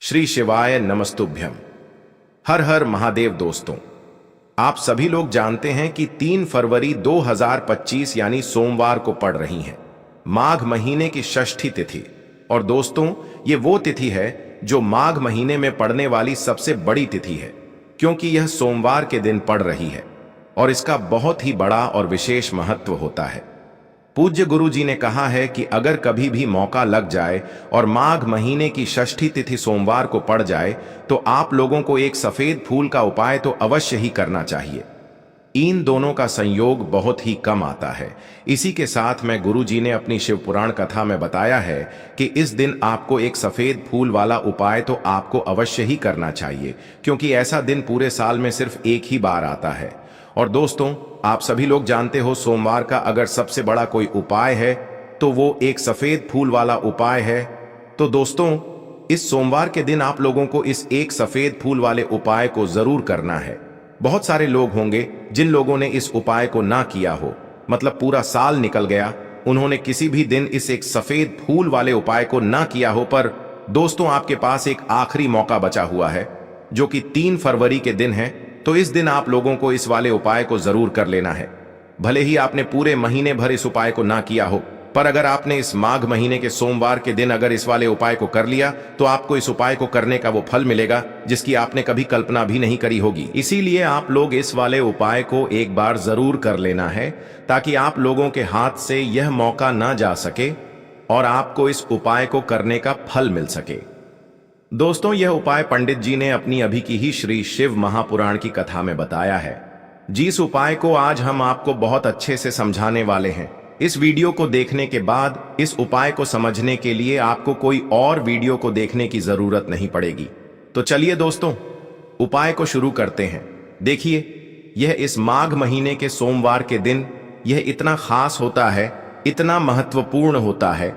श्री शिवाय नमस्तुभ्यम। हर हर महादेव। दोस्तों, आप सभी लोग जानते हैं कि 3 फरवरी 2025 यानी सोमवार को पड़ रही है माघ महीने की षष्ठी तिथि। और दोस्तों, ये वो तिथि है जो माघ महीने में पड़ने वाली सबसे बड़ी तिथि है, क्योंकि यह सोमवार के दिन पड़ रही है और इसका बहुत ही बड़ा और विशेष महत्व होता है। पूज्य गुरु जी ने कहा है कि अगर कभी भी मौका लग जाए और माघ महीने की षष्ठी तिथि सोमवार को पड़ जाए तो आप लोगों को एक सफेद फूल का उपाय तो अवश्य ही करना चाहिए। इन दोनों का संयोग बहुत ही कम आता है। इसी के साथ में गुरु जी ने अपनी शिव पुराण कथा में बताया है कि इस दिन आपको एक सफेद फूल वाला उपाय तो आपको अवश्य ही करना चाहिए, क्योंकि ऐसा दिन पूरे साल में सिर्फ एक ही बार आता है। और दोस्तों, आप सभी लोग जानते हो, सोमवार का अगर सबसे बड़ा कोई उपाय है तो वो एक सफेद फूल वाला उपाय है। तो दोस्तों, इस सोमवार के दिन आप लोगों को इस एक सफेद फूल वाले उपाय को जरूर करना है। बहुत सारे लोग होंगे जिन लोगों ने इस उपाय को ना किया हो, मतलब पूरा साल निकल गया, उन्होंने किसी भी दिन इस एक सफेद फूल वाले उपाय को ना किया हो। पर दोस्तों, आपके पास एक आखिरी मौका बचा हुआ है जो कि 3 फरवरी के दिन है। तो इस दिन आप लोगों को इस वाले उपाय को जरूर कर लेना है। भले ही आपने पूरे महीने भर इस उपाय को ना किया हो, पर अगर आपने इस माघ महीने के सोमवार के दिन अगर इस वाले उपाय को कर लिया तो आपको इस उपाय को करने का वो फल मिलेगा जिसकी आपने कभी कल्पना भी नहीं करी होगी। इसीलिए आप लोग इस वाले उपाय को एक बार जरूर कर लेना है, ताकि आप लोगों के हाथ से यह मौका ना जा सके और आपको इस उपाय को करने का फल मिल सके। दोस्तों, यह उपाय पंडित जी ने अपनी अभी की ही श्री शिव महापुराण की कथा में बताया है, जिस उपाय को आज हम आपको बहुत अच्छे से समझाने वाले हैं। इस वीडियो को देखने के बाद इस उपाय को समझने के लिए आपको कोई और वीडियो को देखने की जरूरत नहीं पड़ेगी। तो चलिए दोस्तों, उपाय को शुरू करते हैं। देखिए, यह इस माघ महीने के सोमवार के दिन यह इतना खास होता है, इतना महत्वपूर्ण होता है।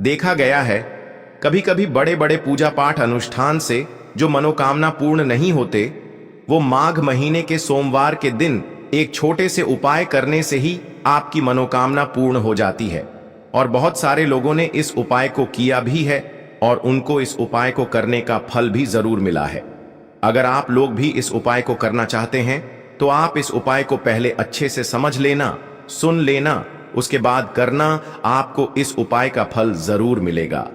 देखा गया है कभी कभी बड़े बड़े पूजा पाठ अनुष्ठान से जो मनोकामना पूर्ण नहीं होते, वो माघ महीने के सोमवार के दिन एक छोटे से उपाय करने से ही आपकी मनोकामना पूर्ण हो जाती है। और बहुत सारे लोगों ने इस उपाय को किया भी है और उनको इस उपाय को करने का फल भी जरूर मिला है। अगर आप लोग भी इस उपाय को करना चाहते हैं तो आप इस उपाय को पहले अच्छे से समझ लेना, सुन लेना, उसके बाद करना। आपको इस उपाय का फल जरूर मिलेगा।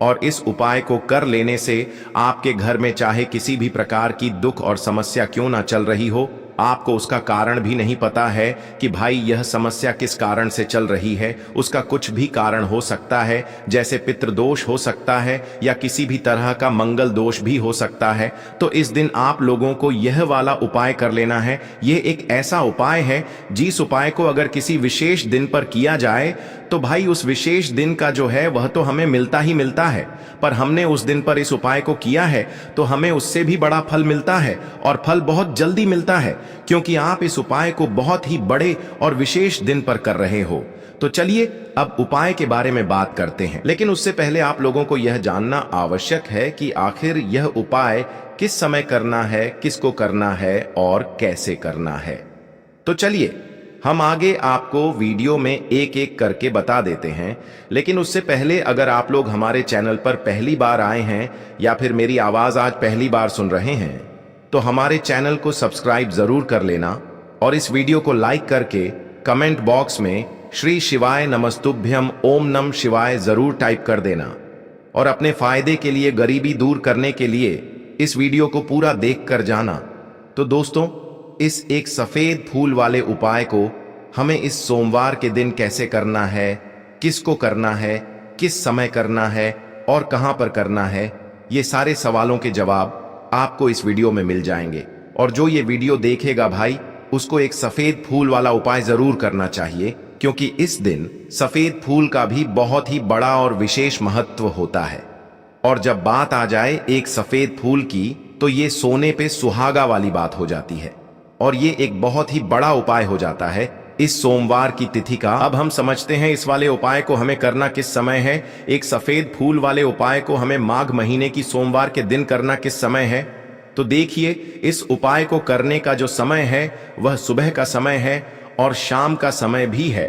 और इस उपाय को कर लेने से आपके घर में चाहे किसी भी प्रकार की दुख और समस्या क्यों ना चल रही हो, आपको उसका कारण भी नहीं पता है कि भाई यह समस्या किस कारण से चल रही है, उसका कुछ भी कारण हो सकता है, जैसे पितृदोष हो सकता है या किसी भी तरह का मंगल दोष भी हो सकता है। तो इस दिन आप लोगों को यह वाला उपाय कर लेना है। यह एक ऐसा उपाय है जिस उपाय को अगर किसी विशेष दिन पर किया जाए तो भाई उस विशेष दिन का जो है वह तो हमें मिलता ही मिलता है, पर हमने उस दिन पर इस उपाय को किया है तो हमें उससे भी बड़ा फल मिलता है, और फल बहुत जल्दी मिलता है, क्योंकि आप इस उपाय को बहुत ही बड़े और विशेष दिन पर कर रहे हो। तो चलिए अब उपाय के बारे में बात करते हैं। लेकिन उससे पहले आप लोगों को यह जानना आवश्यक है कि आखिर यह उपाय किस समय करना है, किसको करना है और कैसे करना है। तो चलिए हम आगे आपको वीडियो में एक एक करके बता देते हैं। लेकिन उससे पहले अगर आप लोग हमारे चैनल पर पहली बार आए हैं या फिर मेरी आवाज आज पहली बार सुन रहे हैं तो हमारे चैनल को सब्सक्राइब जरूर कर लेना और इस वीडियो को लाइक करके कमेंट बॉक्स में श्री शिवाय नमस्तुभ्यम ओम नम शिवाय जरूर टाइप कर देना। और अपने फायदे के लिए, गरीबी दूर करने के लिए इस वीडियो को पूरा देख कर जाना। तो दोस्तों, इस एक सफेद फूल वाले उपाय को हमें इस सोमवार के दिन कैसे करना है, किसको करना है, किस समय करना है और कहां पर करना है, ये सारे सवालों के जवाब आपको इस वीडियो में मिल जाएंगे। और जो ये वीडियो देखेगा भाई, उसको एक सफेद फूल वाला उपाय जरूर करना चाहिए, क्योंकि इस दिन सफेद फूल का भी बहुत ही बड़ा और विशेष महत्व होता है। और जब बात आ जाए एक सफेद फूल की, तो ये सोने पे सुहागा वाली बात हो जाती है और ये एक बहुत ही बड़ा उपाय हो जाता है इस सोमवार की तिथि का। अब हम समझते हैं इस वाले उपाय को हमें करना किस समय है। एक सफेद फूल वाले उपाय को हमें माघ महीने की सोमवार के दिन करना किस समय है। तो देखिए, इस उपाय को करने का जो समय है वह सुबह का समय है और शाम का समय भी है।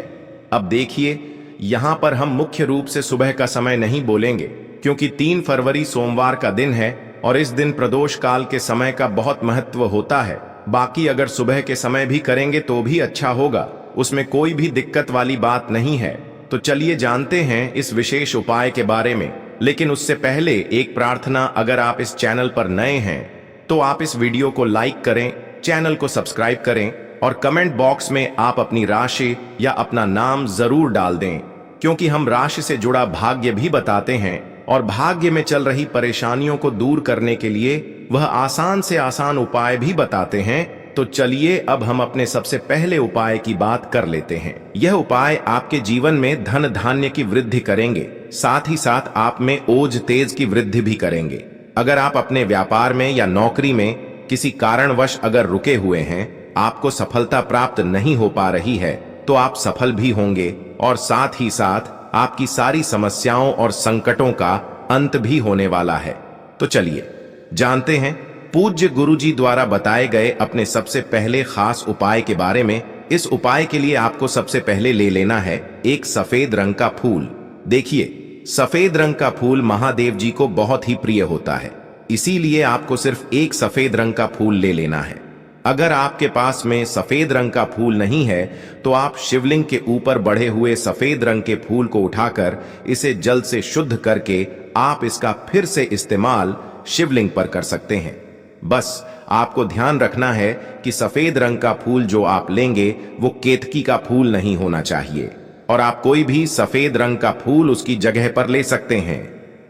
अब देखिए, यहां पर हम मुख्य रूप से सुबह का समय नहीं बोलेंगे, क्योंकि 3 फरवरी सोमवार का दिन है और इस दिन प्रदोष काल के समय का बहुत महत्व होता है। बाकी अगर सुबह के समय भी करेंगे तो भी अच्छा होगा, उसमें कोई भी दिक्कत वाली बात नहीं है। तो चलिए जानते हैं इस विशेष उपाय के बारे में। लेकिन उससे पहले एक प्रार्थना, अगर आप इस चैनल पर नए हैं तो आप इस वीडियो को लाइक करें, चैनल को सब्सक्राइब करें और कमेंट बॉक्स में आप अपनी राशि या अपना नाम जरूर डाल दें, क्योंकि हम राशि से जुड़ा भाग्य भी बताते हैं और भाग्य में चल रही परेशानियों को दूर करने के लिए वह आसान से आसान उपाय भी बताते हैं। तो चलिए अब हम अपने सबसे पहले उपाय की बात कर लेते हैं। यह उपाय आपके जीवन में धन धान्य की वृद्धि करेंगे, साथ ही साथ आप में ओज तेज की वृद्धि भी करेंगे। अगर आप अपने व्यापार में या नौकरी में किसी कारणवश अगर रुके हुए हैं, आपको सफलता प्राप्त नहीं हो पा रही है, तो आप सफल भी होंगे और साथ ही साथ आपकी सारी समस्याओं और संकटों का अंत भी होने वाला है। तो चलिए जानते हैं पूज्य गुरुजी द्वारा बताए गए अपने सबसे पहले खास उपाय के बारे में। इस उपाय के लिए आपको सबसे पहले ले लेना है एक सफेद रंग का फूल। देखिए, सफेद रंग का फूल महादेव जी को बहुत ही प्रिय होता है, इसीलिए आपको सिर्फ एक सफेद रंग का फूल ले लेना है। अगर आपके पास में सफेद रंग का फूल नहीं है तो आप शिवलिंग के ऊपर बढ़े हुए सफेद रंग के फूल को उठाकर इसे जल से शुद्ध करके आप इसका फिर से इस्तेमाल शिवलिंग पर कर सकते हैं। बस आपको ध्यान रखना है कि सफेद रंग का फूल जो आप लेंगे वो केतकी का फूल नहीं होना चाहिए, और आप कोई भी सफेद रंग का फूल उसकी जगह पर ले सकते हैं।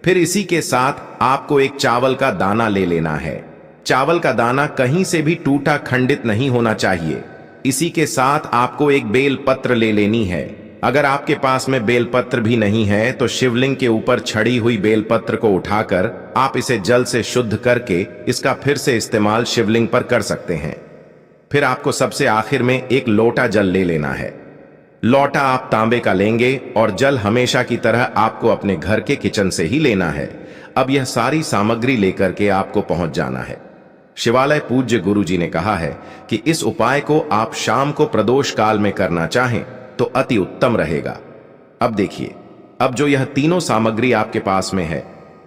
फिर इसी के साथ आपको एक चावल का दाना ले लेना है। चावल का दाना कहीं से भी टूटा खंडित नहीं होना चाहिए। इसी के साथ आपको एक बेल पत्र ले लेनी है। अगर आपके पास में बेल पत्र भी नहीं है तो शिवलिंग के ऊपर छड़ी हुई बेल पत्र को उठाकर आप इसे जल से शुद्ध करके इसका फिर से इस्तेमाल शिवलिंग पर कर सकते हैं। फिर आपको सबसे आखिर में एक लोटा जल ले लेना है। लोटा आप तांबे का लेंगे और जल हमेशा की तरह आपको अपने घर के किचन से ही लेना है। अब यह सारी सामग्री लेकर के आपको पहुंच जाना है शिवालय। पूज्य गुरुजी ने कहा है कि इस उपाय को आप शाम को प्रदोष काल में करना चाहें तो अति उत्तम रहेगा। अब देखिए, अब जो यह तीनों सामग्री आपके पास में है,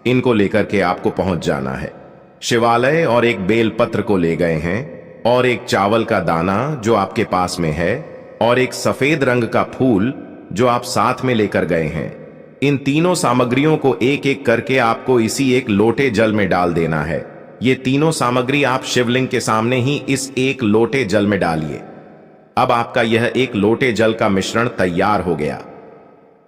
इनको लेकर के आपको पहुंच जाना है शिवालय, और एक बेल पत्र को ले गए हैं और एक चावल का दाना जो आपके पास में है और एक सफेद रंग का फूल जो आप साथ में लेकर गए हैं। इन तीनों सामग्रियों को एक एक करके आपको इसी एक लोटे जल में डाल देना है। ये तीनों सामग्री आप शिवलिंग के सामने ही इस एक लोटे जल में डालिए। अब आपका यह एक लोटे जल का मिश्रण तैयार हो गया।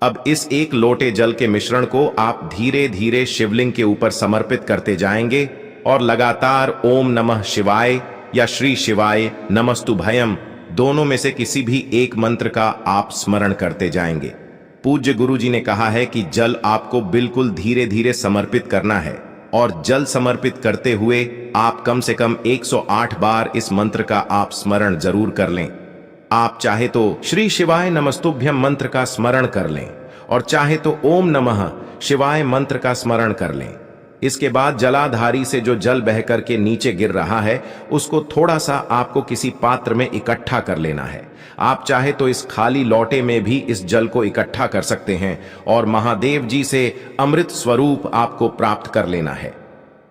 अब इस एक लोटे जल के मिश्रण को आप धीरे धीरे शिवलिंग के ऊपर समर्पित करते जाएंगे और लगातार ओम नमः शिवाय या श्री शिवाय नमस्तुभयम दोनों में से किसी भी एक मंत्र का आप स्मरण करते जाएंगे। पूज्य गुरुजी ने कहा है कि जल आपको बिल्कुल धीरे धीरे समर्पित करना है और जल समर्पित करते हुए आप कम से कम 108 बार इस मंत्र का आप स्मरण जरूर कर लें। आप चाहे तो श्री शिवाय नमस्तुभ्यम मंत्र का स्मरण कर लें और चाहे तो ओम नमः शिवाय मंत्र का स्मरण कर लें। इसके बाद जलाधारी से जो जल बह करके नीचे गिर रहा है उसको थोड़ा सा आपको किसी पात्र में इकट्ठा कर लेना है। आप चाहे तो इस खाली लोटे में भी इस जल को इकट्ठा कर सकते हैं और महादेव जी से अमृत स्वरूप आपको प्राप्त कर लेना है।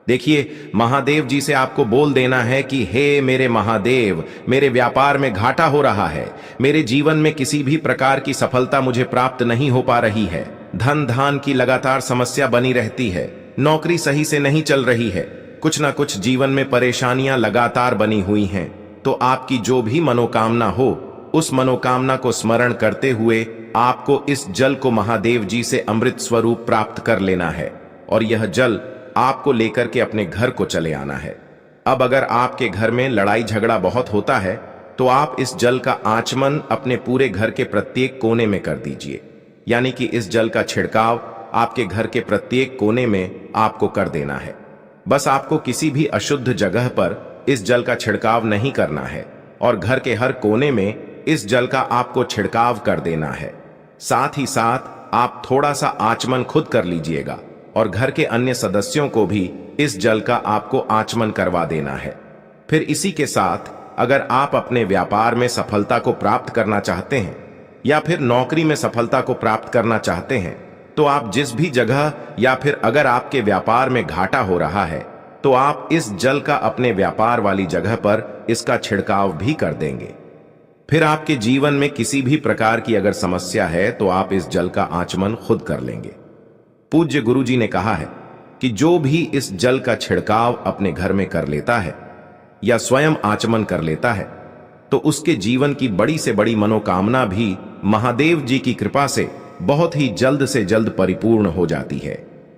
देखिए, महादेव जी से आपको बोल देना है कि हे मेरे महादेव, मेरे व्यापार में घाटा हो रहा है, मेरे जीवन में किसी भी प्रकार की सफलता मुझे प्राप्त नहीं हो पा रही है, धन धान की लगातार समस्या बनी रहती है, नौकरी सही से नहीं चल रही है, कुछ ना कुछ जीवन में परेशानियां लगातार बनी हुई हैं। तो आपकी जो भी मनोकामना हो उस मनोकामना को स्मरण करते हुए आपको इस जल को महादेव जी से अमृत स्वरूप प्राप्त कर लेना है और यह जल आपको लेकर के अपने घर को चले आना है। अब अगर आपके घर में लड़ाई झगड़ा बहुत होता है तो आप इस जल का आचमन अपने पूरे घर के प्रत्येक कोने में कर दीजिए, यानी कि इस जल का छिड़काव आपके घर के प्रत्येक कोने में आपको कर देना है। बस आपको किसी भी अशुद्ध जगह पर इस जल का छिड़काव नहीं करना है और घर के हर कोने में इस जल का आपको छिड़काव कर देना है। साथ ही साथ आप थोड़ा सा आचमन खुद कर लीजिएगा और घर के अन्य सदस्यों को भी इस जल का आपको आचमन करवा देना है। फिर इसी के साथ अगर आप अपने व्यापार में सफलता को प्राप्त करना चाहते हैं या फिर नौकरी में सफलता को प्राप्त करना चाहते हैं तो आप जिस भी जगह या फिर अगर आपके व्यापार में घाटा हो रहा है तो आप इस जल का अपने व्यापार वाली जगह पर इसका छिड़काव भी कर देंगे। फिर आपके जीवन में किसी भी प्रकार की अगर समस्या है तो आप इस जल का आचमन खुद कर लेंगे। पूज्य गुरु जी ने कहा है कि जो भी इस जल का छिड़काव अपने घर में कर लेता है या स्वयं आचमन कर लेता है तो उसके जीवन की बड़ी से बड़ी मनोकामना भी महादेव जी की कृपा से बहुत ही जल्द से जल्द परिपूर्ण हो जाती है।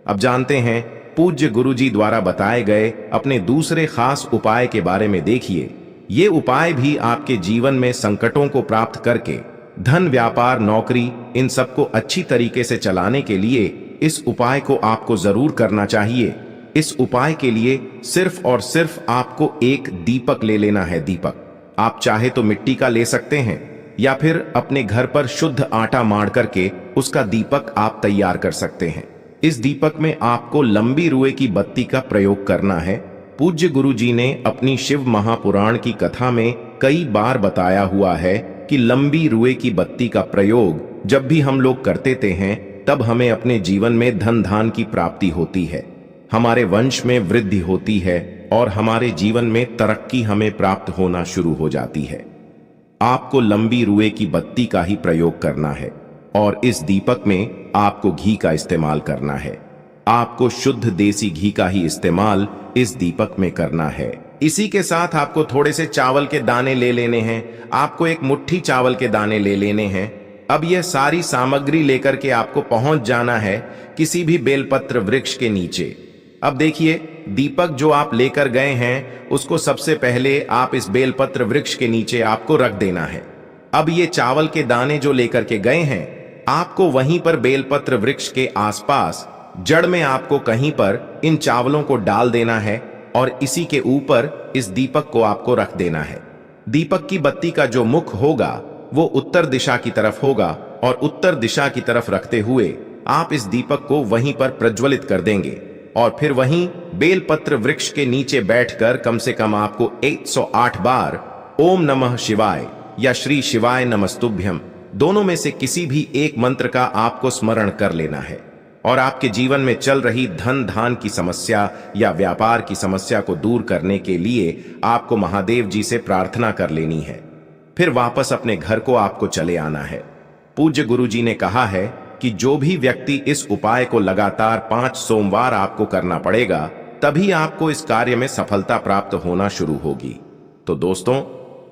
अब जानते हैं पूज्य गुरु जी द्वारा बताए गए अपने दूसरे खास उपाय के बारे में। देखिए, ये उपाय भी आपके जीवन में संकटों को प्राप्त करके धन, व्यापार, नौकरी, इन सबको अच्छी तरीके से चलाने के लिए इस उपाय को आपको जरूर करना चाहिए। इस उपाय के लिए सिर्फ और सिर्फ आपको एक दीपक ले लेना है। दीपक आप चाहे तो मिट्टी का ले सकते हैं या फिर अपने घर पर शुद्ध आटा माड़ करके उसका दीपक आप तैयार कर सकते हैं। इस दीपक में आपको लंबी रुए की बत्ती का प्रयोग करना है। पूज्य गुरु जी ने अपनी शिव महापुराण की कथा में कई बार बताया हुआ है कि लंबी रुए की बत्ती का प्रयोग जब भी हम लोग करते हैं तब हमें अपने जीवन में धन धान की प्राप्ति होती है, हमारे वंश में वृद्धि होती है और हमारे जीवन में तरक्की हमें प्राप्त होना शुरू हो जाती है। आपको लंबी रुए की बत्ती का ही प्रयोग करना है और इस दीपक में आपको घी का इस्तेमाल करना है। आपको शुद्ध देसी घी का ही इस्तेमाल इस दीपक में करना है। इसी के साथ आपको थोड़े से चावल के दाने ले लेने हैं। आपको एक मुट्ठी चावल के दाने ले लेने हैं। अब यह सारी सामग्री लेकर के आपको पहुंच जाना है किसी भी बेलपत्र वृक्ष के नीचे। अब देखिए, दीपक जो आप लेकर गए हैं उसको सबसे पहले आप इस बेलपत्र वृक्ष के नीचे आपको रख देना है। अब ये चावल के दाने जो लेकर के गए हैं आपको वहीं पर बेलपत्र वृक्ष के आसपास जड़ में आपको कहीं पर इन चावलों को डाल देना है और इसी के ऊपर इस दीपक को आपको रख देना है। दीपक की बत्ती का जो मुख होगा वो उत्तर दिशा की तरफ होगा और उत्तर दिशा की तरफ रखते हुए आप इस दीपक को वहीं पर प्रज्वलित कर देंगे और फिर वहीं बेलपत्र वृक्ष के नीचे बैठकर कम से कम आपको 108 बार ओम नमः शिवाय या श्री शिवाय नमस्तुभ्यम दोनों में से किसी भी एक मंत्र का आपको स्मरण कर लेना है और आपके जीवन में चल रही धन धान की समस्या या व्यापार की समस्या को दूर करने के लिए आपको महादेव जी से प्रार्थना कर लेनी है। फिर वापस अपने घर को आपको चले आना है। पूज्य गुरु जी ने कहा है कि जो भी व्यक्ति इस उपाय को लगातार 5 सोमवार आपको करना पड़ेगा तभी आपको इस कार्य में सफलता प्राप्त होना शुरू होगी। तो दोस्तों,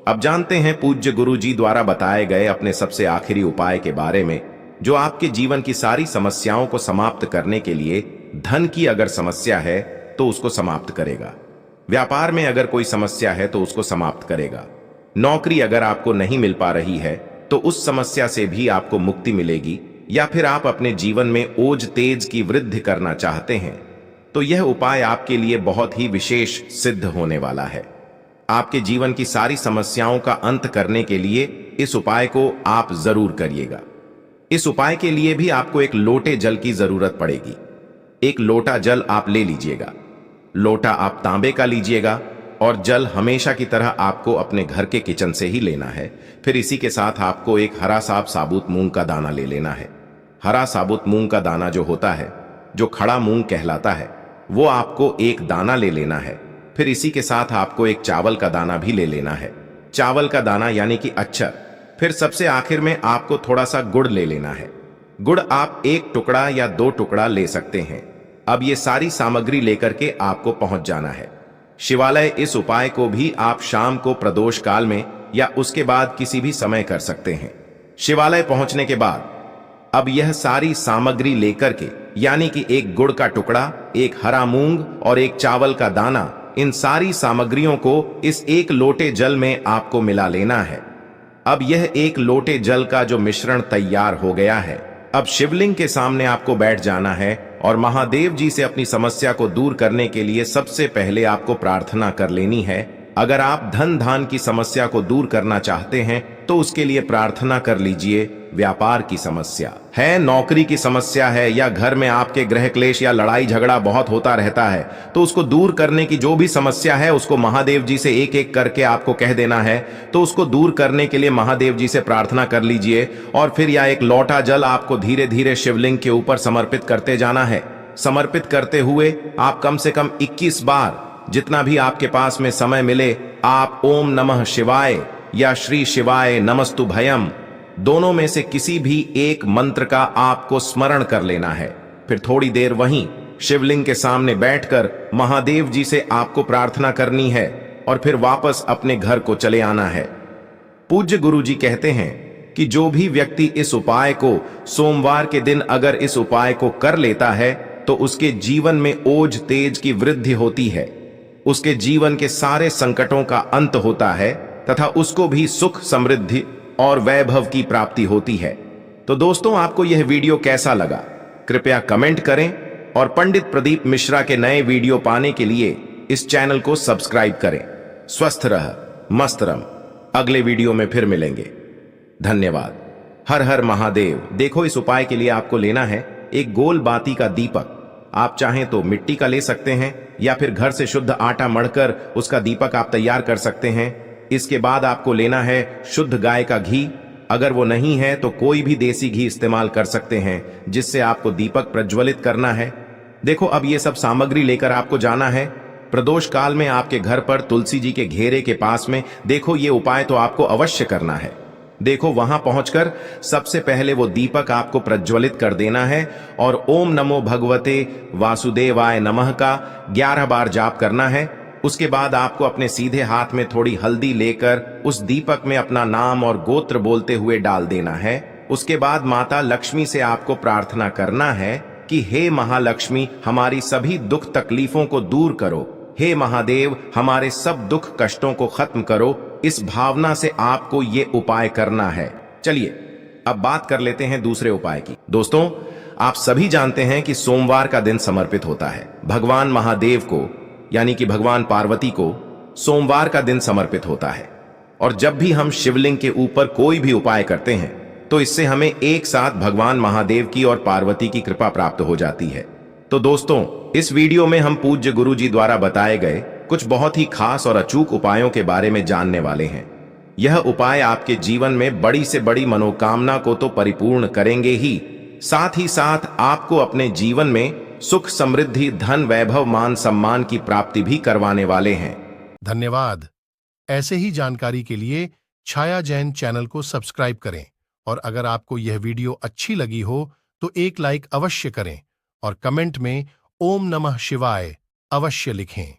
अब जानते हैं पूज्य गुरु जी द्वारा बताए गए अपने सबसे आखिरी उपाय के बारे में जो आपके जीवन की सारी समस्याओं को समाप्त करने के लिए, धन की अगर समस्या है तो उसको समाप्त करेगा, व्यापार में अगर कोई समस्या है तो उसको समाप्त करेगा, नौकरी अगर आपको नहीं मिल पा रही है तो उस समस्या से भी आपको मुक्ति मिलेगी, या फिर आप अपने जीवन में ओज तेज की वृद्धि करना चाहते हैं तो यह उपाय आपके लिए बहुत ही विशेष सिद्ध होने वाला है। आपके जीवन की सारी समस्याओं का अंत करने के लिए इस उपाय को आप जरूर करिएगा। इस उपाय के लिए भी आपको एक लोटे जल की जरूरत पड़ेगी। एक लोटा जल आप ले लीजिएगा। लोटा आप तांबे का लीजिएगा और जल हमेशा की तरह आपको अपने घर के किचन से ही लेना है। फिर इसी के साथ आपको एक हरा साबुत मूंग का दाना ले लेना है। हरा साबुत मूंग का दाना जो होता है, जो खड़ा मूंग कहलाता है, वो आपको एक दाना ले लेना है। फिर इसी के साथ आपको एक चावल का दाना भी ले लेना है। चावल का दाना यानी कि अक्षर। फिर सबसे आखिर में आपको थोड़ा सा गुड़ ले लेना है। गुड़ आप 1 टुकड़ा या 2 टुकड़ा ले सकते हैं। अब ये सारी सामग्री लेकर के आपको पहुंच जाना है शिवालय। इस उपाय को भी आप शाम को प्रदोष काल में या उसके बाद किसी भी समय कर सकते हैं। शिवालय पहुंचने के बाद अब यह सारी सामग्री लेकर के, यानी कि एक गुड़ का टुकड़ा, एक हरा मूंग और एक चावल का दाना, इन सारी सामग्रियों को इस एक लोटे जल में आपको मिला लेना है। अब यह एक लोटे जल का जो मिश्रण तैयार हो गया है, अब शिवलिंग के सामने आपको बैठ जाना है और महादेव जी से अपनी समस्या को दूर करने के लिए सबसे पहले आपको प्रार्थना कर लेनी है। अगर आप धन धान की समस्या को दूर करना चाहते हैं तो उसके लिए प्रार्थना कर लीजिए। व्यापार की समस्या है, नौकरी की समस्या है, या घर में आपके गृह क्लेश या लड़ाई झगड़ा बहुत होता रहता है, तो उसको दूर करने की जो भी समस्या है उसको महादेव जी से एक एक करके आपको कह देना है। तो उसको दूर करने के लिए महादेव जी से प्रार्थना कर लीजिए और फिर यह एक लोटा जल आपको धीरे धीरे शिवलिंग के ऊपर समर्पित करते जाना है। समर्पित करते हुए आप कम से कम 21 बार, जितना भी आपके पास में समय मिले, आप ओम नमः शिवाय या श्री शिवाय नमस्तुभयम दोनों में से किसी भी एक मंत्र का आपको स्मरण कर लेना है। फिर थोड़ी देर वहीं शिवलिंग के सामने बैठकर महादेव जी से आपको प्रार्थना करनी है और फिर वापस अपने घर को चले आना है। पूज्य गुरु जी कहते हैं कि जो भी व्यक्ति इस उपाय को सोमवार के दिन अगर इस उपाय को कर लेता है तो उसके जीवन में ओज तेज की वृद्धि होती है, उसके जीवन के सारे संकटों का अंत होता है तथा उसको भी सुख, समृद्धि और वैभव की प्राप्ति होती है। तो दोस्तों, आपको यह वीडियो कैसा लगा कृपया कमेंट करें और पंडित प्रदीप मिश्रा के नए वीडियो पाने के लिए इस चैनल को सब्सक्राइब करें। स्वस्थ रह, मस्त रह। अगले वीडियो में फिर मिलेंगे। धन्यवाद। हर हर महादेव। देखो, इस उपाय के लिए आपको लेना है एक गोल बाती का दीपक। आप चाहें तो मिट्टी का ले सकते हैं या फिर घर से शुद्ध आटा मढ़कर उसका दीपक आप तैयार कर सकते हैं। इसके बाद आपको लेना है शुद्ध गाय का घी। अगर वो नहीं है तो कोई भी देसी घी इस्तेमाल कर सकते हैं, जिससे आपको दीपक प्रज्वलित करना है। देखो, अब ये सब सामग्री लेकर आपको जाना है प्रदोष काल में आपके घर पर तुलसी जी के घेरे के पास में। देखो, ये उपाय तो आपको अवश्य करना है। देखो, वहां पहुंचकर सबसे पहले वो दीपक आपको प्रज्वलित कर देना है और ओम नमो भगवते वासुदेवाय नमः का 11 बार जाप करना है। उसके बाद आपको अपने सीधे हाथ में थोड़ी हल्दी लेकर उस दीपक में अपना नाम और गोत्र बोलते हुए डाल देना है। उसके बाद माता लक्ष्मी से आपको प्रार्थना करना है कि हे महालक्ष्मी, हमारी सभी दुख तकलीफों को दूर करो। हे महादेव, हमारे सब दुख कष्टों को खत्म करो। इस भावना से आपको ये उपाय करना है। चलिए, अब बात कर लेते हैं दूसरे उपाय की। दोस्तों, आप सभी जानते हैं कि सोमवार का दिन समर्पित होता है भगवान महादेव को, यानी कि भगवान पार्वती को सोमवार का दिन समर्पित होता है। और जब भी हम शिवलिंग के ऊपर कोई भी उपाय करते हैं तो इससे हमें एक साथ भगवान महादेव की और पार्वती की कृपा प्राप्त हो जाती है। तो दोस्तों, इस वीडियो में हम पूज्य गुरु जी द्वारा बताए गए कुछ बहुत ही खास और अचूक उपायों के बारे में जानने वाले हैं। यह उपाय आपके जीवन में बड़ी से बड़ी मनोकामना को तो परिपूर्ण करेंगे ही साथ आपको अपने जीवन में सुख, समृद्धि, धन, वैभव, मान सम्मान की प्राप्ति भी करवाने वाले हैं। धन्यवाद। ऐसे ही जानकारी के लिए छाया जैन चैनल को सब्सक्राइब करें और अगर आपको यह वीडियो अच्छी लगी हो तो एक लाइक अवश्य करें और कमेंट में ओम नमः शिवाय अवश्य लिखें।